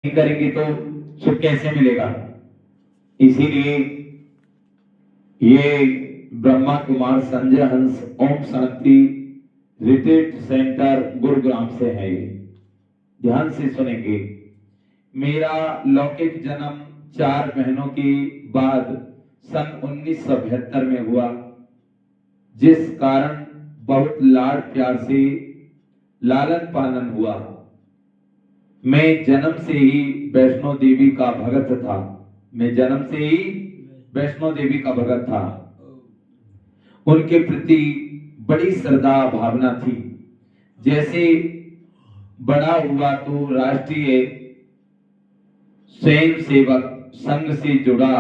करेंगे तो सुख कैसे मिलेगा। इसीलिए ये ब्रह्मा कुमार संजय हंस ओम शांति रिट्रीट सेंटर गुरुग्राम से है। ये ध्यान से सुनेंगे। मेरा लौकिक जन्म 4 महीनों के बाद सन 1972 में हुआ, जिस कारण बहुत लाड़ प्यार से लालन पालन हुआ। मैं जन्म से ही वैष्णो देवी का भगत था। मैं जन्म से ही वैष्णो देवी का भगत था। उनके प्रति बड़ी श्रद्धा भावना थी। जैसे बड़ा हुआ तो राष्ट्रीय स्वयं सेवक संघ से जुड़ा।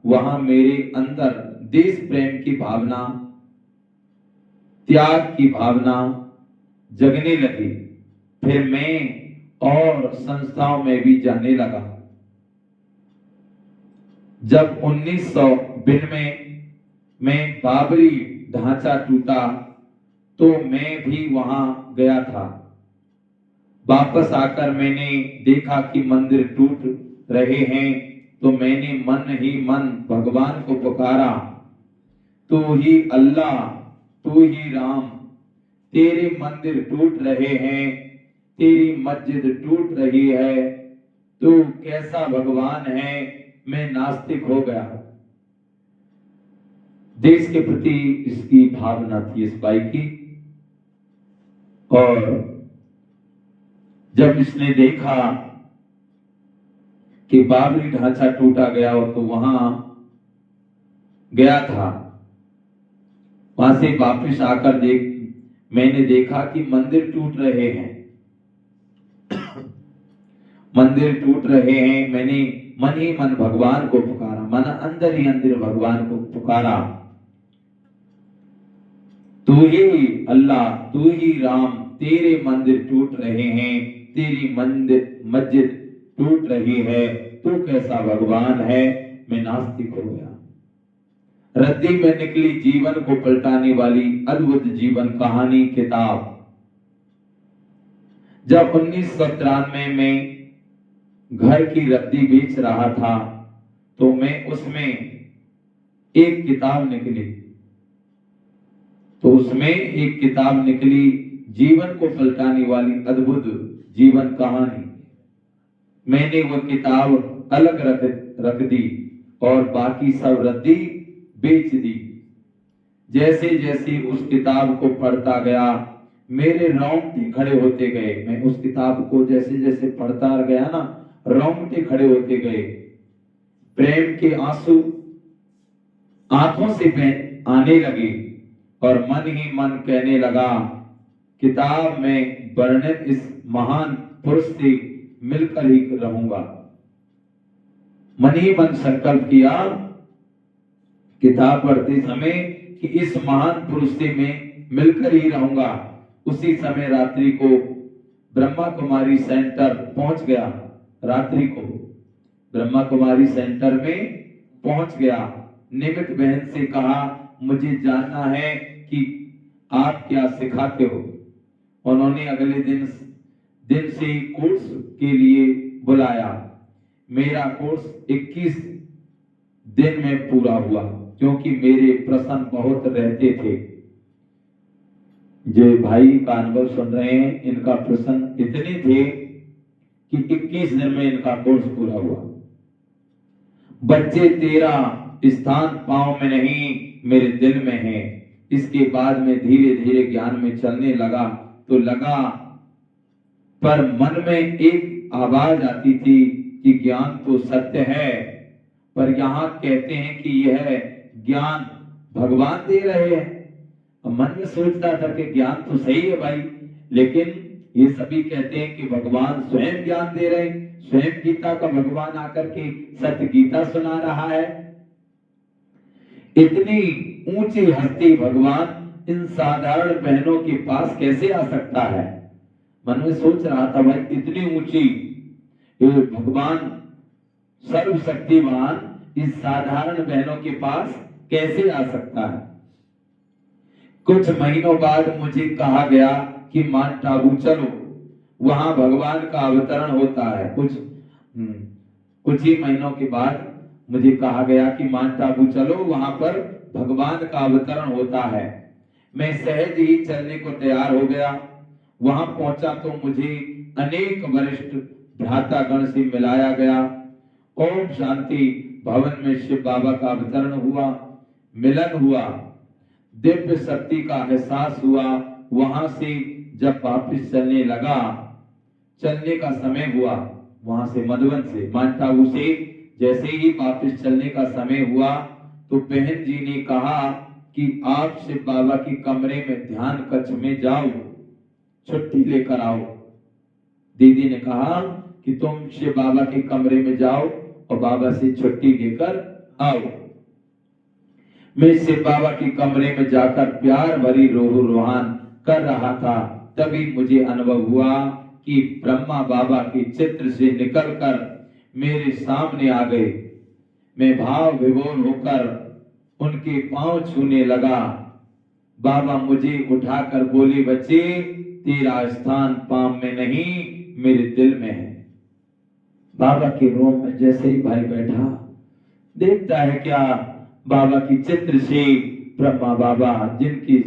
वहां मेरे अंदर देश प्रेम की भावना, त्याग की भावना जगने लगी। फिर मैं और संस्थाओं में भी जाने लगा। जब 1992 में बाबरी ढांचा टूटा तो मैं भी वहां गया था। वापस आकर मैंने देखा कि मंदिर टूट रहे हैं, तो मैंने मन ही मन भगवान को पुकारा, तू ही अल्लाह, तू ही राम, तेरे मंदिर टूट रहे हैं, तेरी मस्जिद टूट रही है, तू कैसा भगवान है। मैं नास्तिक हो गया। देश के प्रति इसकी भावना थी इस भाई की। और जब इसने देखा कि बाबरी ढांचा टूटा गया हो तो वहां गया था। वहां से वापस आकर मैंने देखा कि मंदिर टूट रहे हैं। मंदिर टूट रहे हैं। मैंने मन ही मन भगवान को पुकारा, मन अंदर ही अंदर भगवान को पुकारा, तू ही अल्लाह, तू ही राम, तेरे मंदिर टूट रहे हैं, तेरी मस्जिद टूट रही है, तू कैसा भगवान है। मैं नास्तिक हो गया। रद्दी में निकली जीवन को पलटाने वाली अद्भुत जीवन कहानी किताब। जब 1993 में घर की रद्दी बेच रहा था तो मैं उसमें एक किताब निकली। जीवन को पलटाने वाली अद्भुत जीवन कहानी। मैंने वह किताब अलग रख दी और बाकी सब रद्दी बेच दी। जैसे जैसे उस किताब को पढ़ता गया मेरे रोंगटे खड़े होते गए। मैं उस किताब को जैसे जैसे पढ़ता गया ना, रोंगटे खड़े होते गए। प्रेम के आंसू आंखों से आने लगे और मन ही मन कहने लगा, किताब में वर्णित इस महान पुरुष से मिलकर ही रहूंगा। मन ही मन संकल्प किया किताब पढ़ते समय कि इस महान पुरुष से मैं मिलकर ही रहूंगा। उसी समय रात्रि को ब्रह्मा कुमारी सेंटर पहुंच गया। रात्रि को ब्रह्मा कुमारी सेंटर में पहुंच गया। निमित बहन से कहा, मुझे जानना है कि आप क्या सिखाते हो। उन्होंने अगले दिन से कोर्स के लिए बुलाया। मेरा कोर्स 21 दिन में पूरा हुआ, क्योंकि मेरे प्रश्न बहुत रहते थे। जो भाई का अनुभव सुन रहे हैं, इनका प्रश्न इतने थे कि 21 दिन में इनका कोर्स पूरा हुआ। बच्चे तेरा स्थान पांव में नहीं मेरे दिल में है। इसके बाद में धीरे धीरे ज्ञान में चलने लगा तो लगा, पर मन में एक आवाज आती थी कि ज्ञान तो सत्य है, पर यहाँ कहते हैं कि यह ज्ञान भगवान दे रहे हैं। मन में सोचता था कि ज्ञान तो सही है भाई, लेकिन ये सभी कहते हैं कि भगवान स्वयं ज्ञान दे रहे हैं। स्वयं गीता का भगवान आकर के सत्य गीता सुना रहा है। इतनी ऊंची हस्ती भगवान इन साधारण बहनों के पास कैसे आ सकता है। मन में सोच रहा था भाई, इतनी ऊंची भगवान सर्वशक्तिमान इस साधारण बहनों के पास कैसे आ सकता है। कुछ महीनों बाद मुझे कहा गया कि माउंट आबू चलो, वहां भगवान का अवतरण होता है। कुछ कुछ ही महीनों के बाद मुझे कहा गया कि माउंट आबू चलो, वहां पर भगवान का अवतरण होता है। मैं सहज ही चलने को तैयार हो गया। वहां पहुंचा तो मुझे अनेक वरिष्ठ भ्रातागण से मिलाया गया। ओम शांति भवन में शिव बाबा का अवतरण हुआ, मिलन हुआ, दिव्य शक्ति का एहसास हुआ। वहां से जब वापिस चलने लगा, चलने का समय हुआ, वहां से मधुबन से माउंट आबू से जैसे ही वापिस चलने का समय हुआ तो बहन जी ने कहा कि आप शिव बाबा के कमरे में ध्यान कक्ष में जाओ, छुट्टी लेकर आओ। दीदी ने कहा कि तुम शिव बाबा के कमरे में जाओ और बाबा से छुट्टी लेकर आओ। मैं शिव बाबा के कमरे में जाकर प्यार भरी रोह रोहान कर रहा था। तभी मुझे अनुभव हुआ कि ब्रह्मा बाबा के चित्र से निकलकर मेरे सामने आ गए। मैं भाव विभोर होकर उनके पांव छूने लगा। बाबा मुझे उठाकर बोले, बच्चे तेरा स्थान पांव में नहीं मेरे दिल में है। बाबा के रूम में जैसे ही भाई बैठा, देखता है क्या, बाबा की चित्र से ब्रह्मा बाबा जिनकी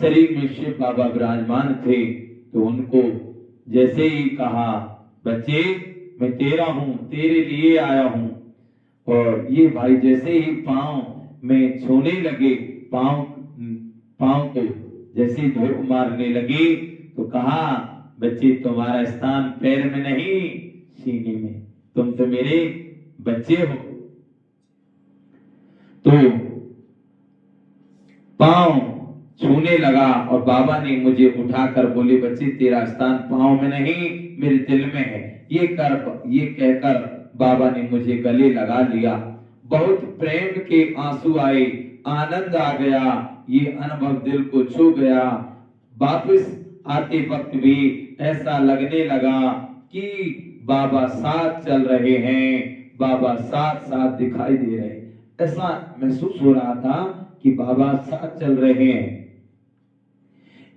शरीर में शिव बाबा विराजमान थे, तो उनको जैसे ही कहा, बच्चे मैं तेरा हूं, तेरे लिए आया हूं। और ये भाई जैसे ही पांव में छूने लगे, पांव को जैसे धूप मारने लगे, तो कहा, बच्चे तुम्हारा स्थान पैर में नहीं सीने में, तुम तो मेरे बच्चे हो। तो पांव छूने लगा और बाबा ने मुझे उठाकर बोले, बच्चे तेरा स्थान पांव में नहीं मेरे दिल में है। ये कहकर बाबा ने मुझे गले लगा लिया। बहुत प्रेम के आंसू आए, आनंद आ गया, ये अनुभव दिल को छू गया। वापस आते वक्त भी ऐसा लगने लगा कि बाबा साथ चल रहे हैं, बाबा साथ साथ दिखाई दे रहे हैं। ऐसा महसूस हो रहा था कि बाबा साथ चल रहे हैं।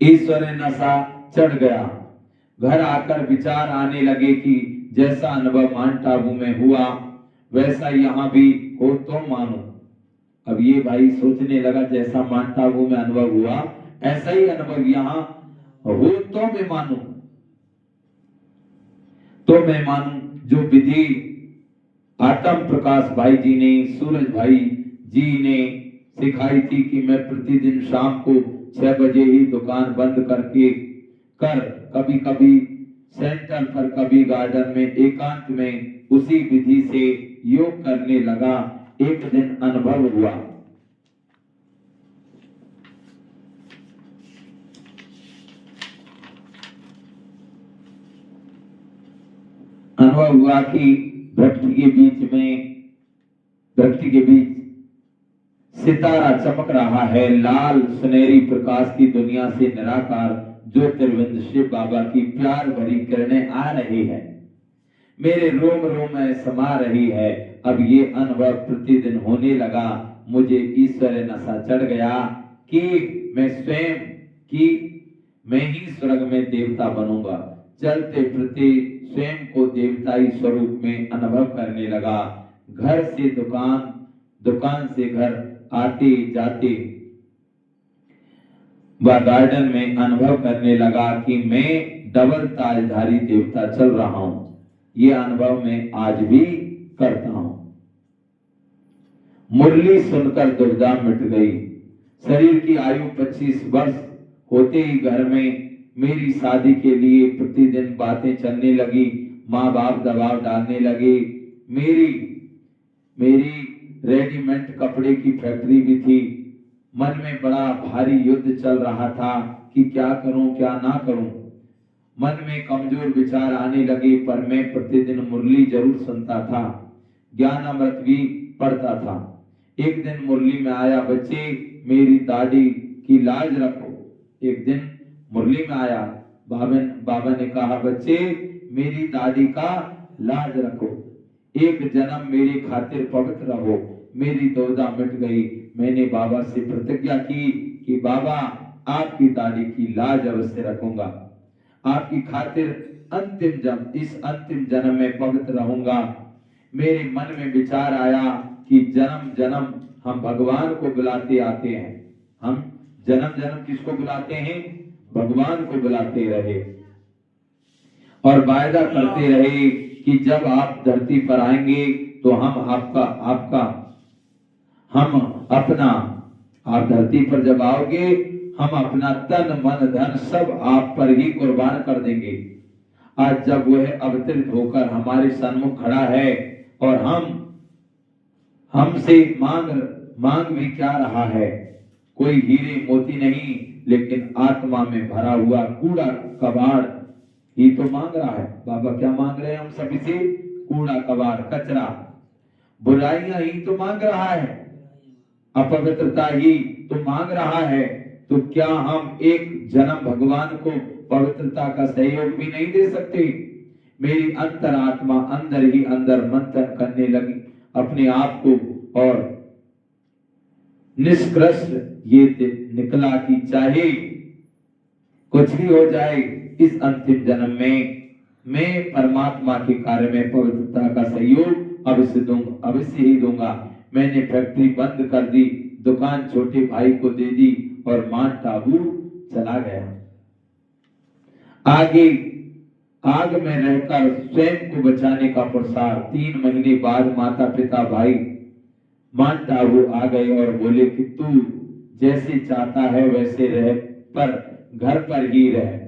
ईश्वर नशा चढ़ गया। घर आकर विचार आने लगे कि जैसा अनुभव माउंट आबू में हुआ वैसा यहाँ भी हो तो मानो। अब ये भाई सोचने लगा, जैसा माउंट आबू में अनुभव हुआ ऐसा ही अनुभव यहाँ हो तो मैं मानूं, तो मैं मानूं। जो विधि आत्म प्रकाश भाई जी ने, सूरज भाई जी ने सिखाई थी कि मैं प्रतिदिन शाम को 6 बजे ही दुकान बंद करके कभी कभी सेंटर पर, कभी गार्डन में एकांत में उसी विधि से योग करने लगा। एक दिन अनुभव हुआ, कि वृक्ष के बीच सितारा चमक रहा है। लाल सुनहरी प्रकाश की दुनिया से निराकार ज्योतिर्बिंद शिव बाबा की प्यार भरी किरणें आ रही है, मेरे रोम रोम में समा रही है। अब ये अनुभव प्रतिदिन होने लगा। मुझे ईश्वर नशा चढ़ गया कि मैं ही स्वर्ग में देवता बनूंगा। चलते फिरते स्वयं को देवताई स्वरूप में अनुभव करने लगा। घर से दुकान, दुकान से घर, आते जाते व गार्डन में अनुभव करने लगा कि मैं डबल ताजधारी देवता चल रहा हूं। ये अनुभव मैं आज भी करता हूं। मुरली सुनकर दुविधा मिट गई। शरीर की आयु 25 वर्ष होते ही घर में मेरी शादी के लिए प्रतिदिन बातें चलने लगी। माँ बाप दबाव डालने लगे। मेरी रेडीमेड कपड़े की फैक्ट्री भी थी। मन में बड़ा भारी युद्ध चल रहा था कि क्या करूं क्या ना करूं। मन में कमजोर विचार आने लगे, पर मैं प्रतिदिन मुरली जरूर सुनता था, ज्ञान अमृत भी पढ़ता था। एक दिन मुरली में आया, बच्चे मेरी दाढ़ी की लाज रखो। एक दिन मुरली में आया, बाबा ने कहा, बच्चे मेरी दाढ़ी का लाज रखो, एक जन्म मेरी खातिर पवित्र रहो। मेरी दुविधा मिट गई। मैंने बाबा से प्रतिज्ञा की कि बाबा आपकी दाढ़ी की लाज अवश्य रखूंगा, आपकी खातिर इस अंतिम जन्म में पवित्र रहूंगा। मेरे मन में विचार आया कि जन्म जन्म हम भगवान को बुलाते आते हैं, हम जन्म जन्म किसको बुलाते हैं? भगवान को बुलाते रहे और वायदा करते रहे कि जब आप धरती पर आएंगे तो हम आप धरती पर जब आओगे हम अपना तन मन धन सब आप पर ही कुर्बान कर देंगे। आज जब वह अवतरित होकर हमारे सन्मुख खड़ा है और हमसे मांग भी क्या रहा है? कोई हीरे मोती नहीं, लेकिन आत्मा में भरा हुआ कूड़ा कबाड़ ही तो मांग रहा है। बाबा क्या मांग रहे हैं हम सभी से? कूड़ा कबाड़, कचरा, बुराइयां ही तो मांग रहा है, अपवित्रता ही तो मांग रहा है। तो क्या हम एक जन्म भगवान को पवित्रता का सहयोग भी नहीं दे सकते? मेरी अंतरात्मा अंदर ही अंदर मंथन करने लगी अपने आप को और निष्कर्ष ये निकला कि चाहे कुछ भी हो जाए इस अंतिम जन्म में मैं परमात्मा के कार्य में पवित्रता का सहयोग अवश्य ही दूंगा। मैंने फैक्ट्री बंद कर दी, दुकान छोटे भाई को दे दी और माउंट आबू चला गया। आगे आग में रहकर स्वयं को बचाने का पुरस्कार। 3 महीने बाद माता पिता भाई माउंट आबू आ गए और बोले कि तू जैसे चाहता है वैसे रह, पर घर पर ही रह।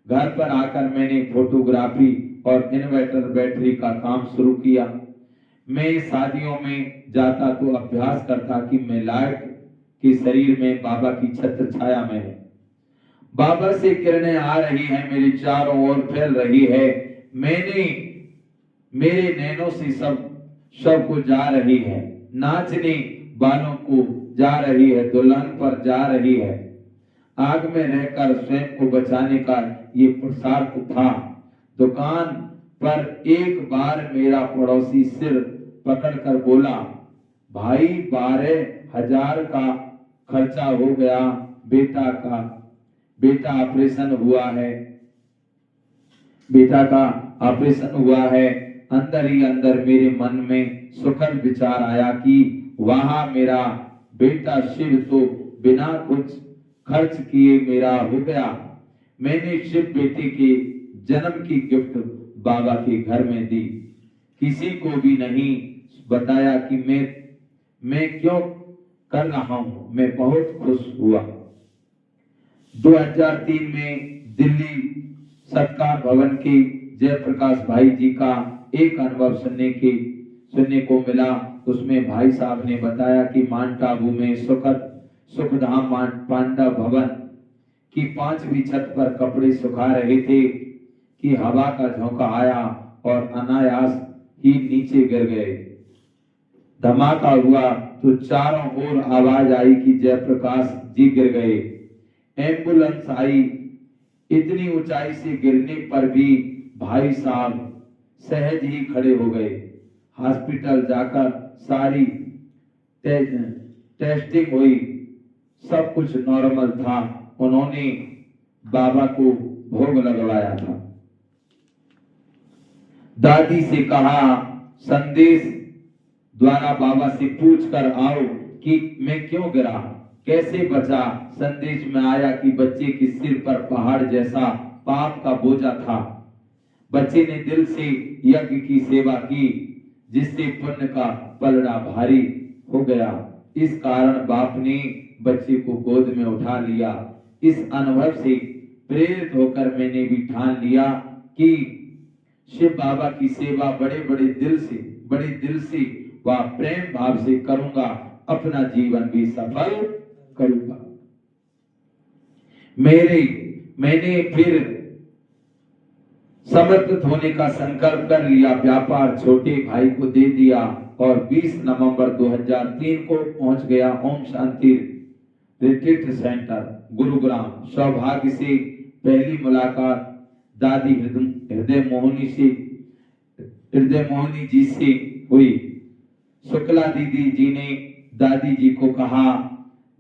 घर पर आकर मैंने फोटोग्राफी और इन्वर्टर बैटरी का काम शुरू किया। मैं शादियों में जाता तो अभ्यास करता कि मैं लाइट के शरीर में बाबा की छत्र छाया में हूं। बाबा से किरणें आ रही हैं, मेरे चारों ओर फैल रही है। मेरे नैनों से सब को जा रही है, नाचने वालों को जा रही है, दुल्हन पर जा रही है। आग में रहकर स्वयं को बचाने का ये पुरुषार्थ था। दुकान पर एक बार मेरा पड़ोसी सिर पकड़कर बोला, भाई 12,000 का खर्चा हो गया, बेटा ऑपरेशन हुआ है। अंदर ही अंदर मेरे मन में सुखद विचार आया कि वहां मेरा बेटा शिव तो बिना कुछ खर्च किए मेरा हो गया। मैंने शिव बेटे के जन्म की गिफ्ट बाबा के घर में दी, किसी को भी नहीं बताया कि मैं क्यों कर रहा हूं। मैं बहुत खुश हुआ। 2003 में दिल्ली सरकार भवन के जयप्रकाश भाई जी का एक अनुभव सुनने को मिला। उसमें भाई साहब ने बताया कि माउंट आबू में सुखधाम पांडव भवन की 5वीं छत पर कपड़े सुखा रहे थे कि हवा का झोंका आया और अनायास ही नीचे गिर गए। धमाका हुआ तो चारों ओर आवाज आई कि जयप्रकाश जी गिर गए। एम्बुलेंस आई। इतनी ऊंचाई से गिरने पर भी भाई साहब सहज ही खड़े हो गए। हॉस्पिटल जाकर सारी टेस्टिंग हुई, सब कुछ नॉर्मल था। उन्होंने बाबा को भोग लगवाया था। दादी से कहा, संदेश द्वारा बाबा से पूछ कर आओ कि मैं क्यों गिरा, कैसे बचा। संदेश में आया कि बच्चे के सिर पर पहाड़ जैसा पाप का बोझा था। बच्चे ने दिल से यज्ञ की सेवा की, जिससे पुण्य का पलड़ा भारी हो गया। इस कारण बाप ने बच्चे को गोद में उठा लिया। इस अनुभव से प्रेरित होकर मैंने भी ठान लिया कि शिव बाबा की सेवा बड़े दिल से व प्रेम भाव से करूंगा, अपना जीवन भी सफल करूंगा। मैंने फिर समर्पित होने का संकल्प कर लिया। व्यापार छोटे भाई को दे दिया और 20 नवंबर 2003 को पहुंच गया ओम शांति रिट्रीट सेंटर गुरुग्राम। सौभाग्य से पहली मुलाकात दादी हृदय मोहिनी जी से हुई। शुक्ला दीदी जी ने दादी जी को कहा,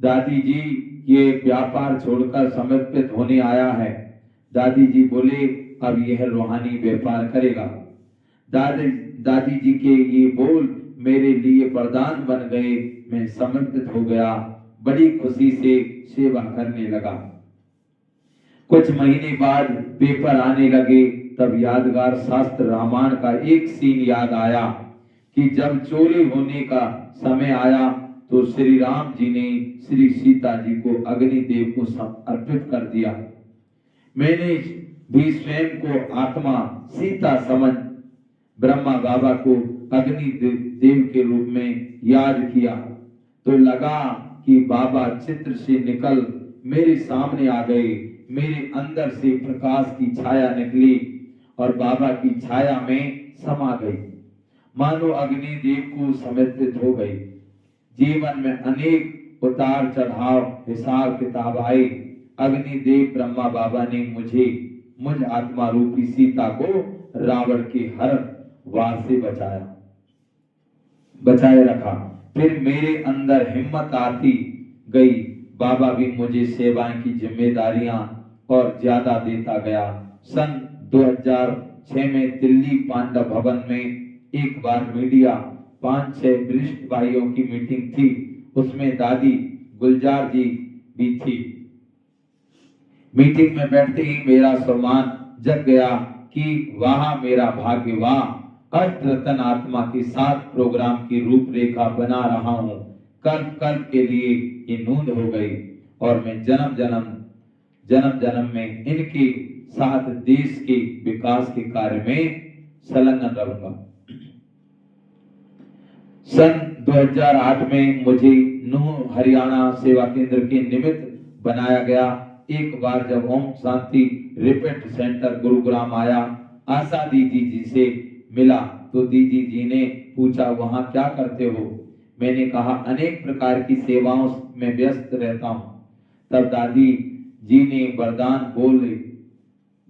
दादी जी ये व्यापार छोड़कर समर्पित होने आया है। दादी जी बोले, अब यह रूहानी व्यापार करेगा। दादी जी के ये बोल मेरे लिए वरदान बन गए। मैं समर्पित हो गया, बड़ी खुशी से सेवा करने लगा। कुछ महीने बाद पेपर आने लगे, तब यादगार शास्त्र रामायण का एक सीन याद आया कि जब चोरी होने का समय आया तो श्री राम जी ने श्री सीता जी को अग्निदेव को समर्पित कर दिया। मैंने भी स्वयं को आत्मा सीता समझ ब्रह्मा बाबा को अग्निदेव के रूप में याद किया तो लगा कि बाबा चित्र से निकल मेरे सामने आ गए। मेरे अंदर से प्रकाश की छाया निकली और बाबा की छाया में समा गई, मानो अग्निदेव को समर्पित हो गई। जीवन में अनेक उतार चढ़ाव हिसाब किताब आए। अग्निदेव ब्रह्मा बाबा ने मुझ आत्मा रूपी सीता को रावण के हर वार से बचाए रखा। फिर मेरे अंदर हिम्मत आती गई, बाबा भी मुझे सेवाएं की जिम्मेदारियां और ज्यादा देता गया। सन 2006 में दिल्ली पांडव भवन में एक बार मीडिया 5-6 वरिष्ठ भाइयों की मीटिंग थी। उसमें दादी गुलजार जी भी थी। मीटिंग में बैठते ही मेरा सम्मान जग गया कि वाह मेरा भाग्य, वाह अष्टरत्न आत्मा के साथ प्रोग्राम की रूपरेखा बना रहा हूं। कल के लिए ये नूंद हो गई और मैं जन्म जन्म में इनके साथ देश के विकास के कार्य में संलग्न रहूंगा। सन 2008 में मुझे नूह हरियाणा सेवा केंद्र के निमित्त बनाया गया। एक बार जब ओम शांति रिट्रीट सेंटर गुरुग्राम आया, आशा दीदी जी से मिला तो दीदी जी ने पूछा वहां क्या करते हो। मैंने कहा अनेक प्रकार की सेवाओं में व्यस्त रहता हूं। तब दादी जी ने वरदान बोले,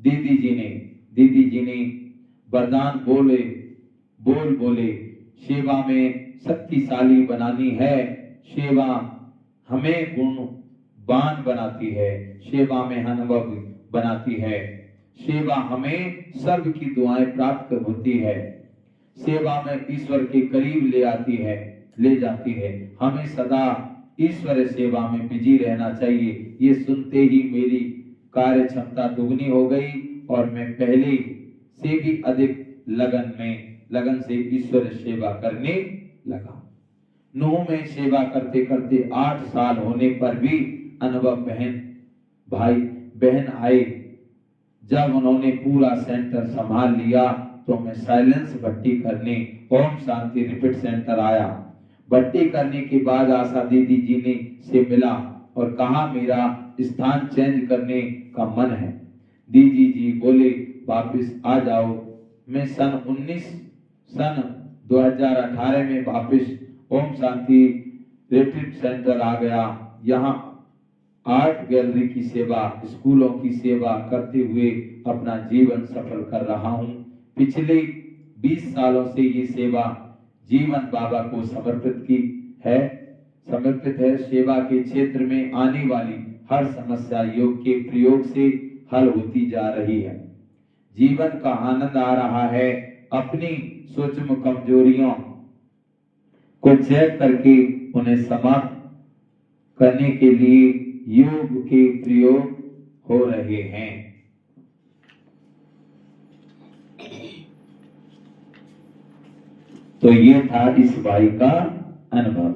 दीदी जी ने वरदान बोले सेवा में शक्तिशाली बनानी है, सेवा हमें गुणवान बनाती है, सेवा में अनुभव बनाती है, सेवा हमें सर्व की दुआएं प्राप्त होती है, सेवा में ईश्वर के करीब ले जाती है। हमें सदा ईश्वर सेवा में बिजी रहना चाहिए। ये सुनते ही मेरी कार्य क्षमता दुगनी हो गई और मैं पहले से भी अधिक लगन से ईश्वर सेवा करने लगा। नूह में सेवा करते करते 8 साल होने पर भी अनुभव बहन आए। जब उन्होंने पूरा सेंटर संभाल लिया तो मैं साइलेंस भट्टी करने ओम शांति रिट्रीट सेंटर आया। भट्टी करने के बाद आशा दीदी जी ने से मिला और कहा मेरा स्थान चेंज करने का मन है। दीदी जी बोले वापस आ जाओ। मैं सन 2018 में वापस ओम शांति रिट्रीट सेंटर आ गया। यहाँ आर्ट गैलरी की सेवा, स्कूलों की सेवा करते हुए अपना जीवन सफल कर रहा हूँ। पिछले 20 सालों से ये सेवा जीवन बाबा को समर्पित है। सेवा के क्षेत्र में आने वाली हर समस्या योग के प्रयोग से हल होती जा रही है। जीवन का आनंद आ रहा है। अपनी सूक्ष्म कमजोरियों को चेक करके उन्हें समाप्त करने के लिए योग के प्रयोग हो रहे हैं। तो ये था इस भाई का अनुभव।